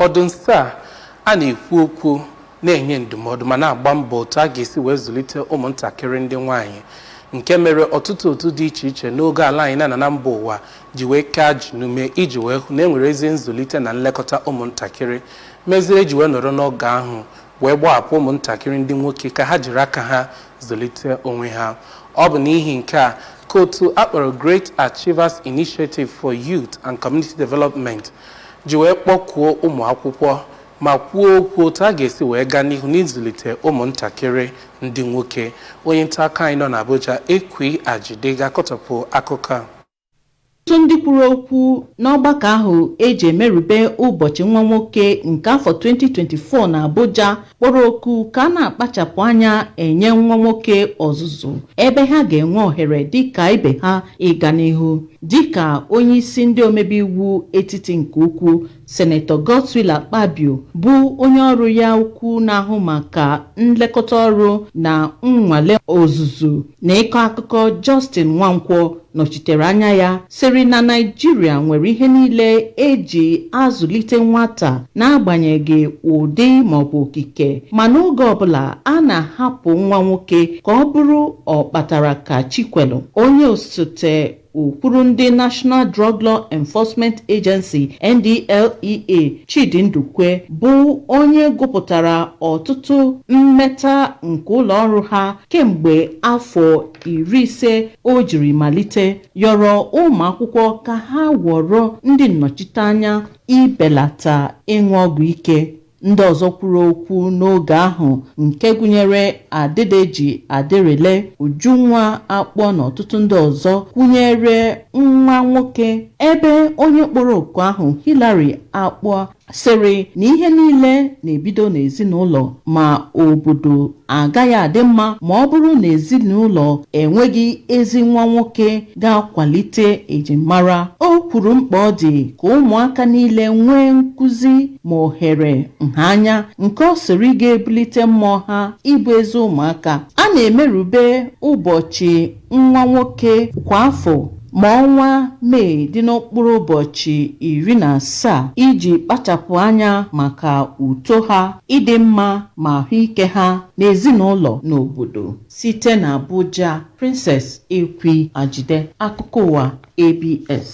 Ọdụnsa a na-ekwu okwu na-enye ndụmọdụ ma na-agba mbọ otu a ga-esi wee zụlite ụmụntakịrị ndị nwaanyị nke mere ọtụtụ otu dị iche iche n'oge ala anyị na mba ụwa ji wee kaa ji n'ume iji wee hụ na enwere ezi nzụlite na nlekọta ụmụntakịrị meziri eji wee nọrọ n'oge ahụ wee gbahapụ ụmụntakịrị ndị nwoke ka ha jiri aka ha zụlite onwe ha. Ọ bụ n'ihi nke a ka otu akpọrọ Great Achievers Initiative for Youth and Community Development ji wee kpọkuo ụmụ akwụkwọ ma kwuo okwu otu a ga-esi wee gaa n'ihu n'ịzụlite ụmụntakịrị ndị nwoke. Onye nta aka anyị nọ n'Abuja Ekwi Ajide ga-akọtọpụ akụkọ a. Ọtụtụ ndị kwuru okwu n'ọgbakọ ahụ eji emerube ụbọchị nwa nwoke nke afọ 2024 na Abuja kpọrọ okwu ka a na-akpachapụ anya enye nwa nwoke ọzụzụ ebe ha ga-enwe ohere dịka ibe ha ịga n'ihu. Dịka onye isi ndị omebe iwu etiti nke ukwu Senator Godswill Akpabio bụ onye ọrụ ya ukwu na-ahụ maka nlekọta ọrụ na nnwale ọzụzụ na ịkọ akụkọ Justin Nwankwo nọchitere anya ya sịrị na Naịjirịa nwere ihe niile eji azụlite nwata n'agbanyeghị ụdị maọbụ okike, ma n'oge ọbụla a na-ahapụ nwa nwoke ka ọ bụrụ ọkpatara ka Chikwelu. Onye osote ụkpụrụ ndị National Drug Law Enforcement Agency NDLEA Chidi Ndukwe bụ onye gụpụtara ọtụtụ mmeta nke ụlọ ọrụ ha kemgbe afọ 50 o jiri malite, yọrọ ụmụ akwụkwọ ka ha wọrọ ndị nnọchiteanya ibelata ịṅụ ọgwụ ike. Ndị ọzọ kwuru okwu n'oge ahụ nke gụnyere Adedeji Aderele, Ujunwa Akpọ na ọtụtụ ndị ọzọ kwụnyere nwa nwoke, ebe onye kpọrọ oku ahụ Hilary Akpọ sịrị na ihe niile na-ebido n'ezinụlọ ma obodo agaghị adị mma ma ọ bụrụ na ezinụlọ enweghị ezi nwa nwoke ga-akwalite ejimara. O kwuru mkpa ọ dị ka ụmụaka niile nwee nkụzi ma ohere nha nke ọ sịrị ga-ebulite mmụọ ha ịbụ ezi ụmụaka. A na-emerube ụbọchị nwa nwoke kwa afọ ma ọnwa Mee dị n'okpuru ụbọchị 17 iji kpachapụ anya maka uto ha, ịdị mma ma ahụike ha n'ezinụlọ n'obodo. Site n'Abuja, Princess Ekwi Ajide, akụkọ ụwa ABS.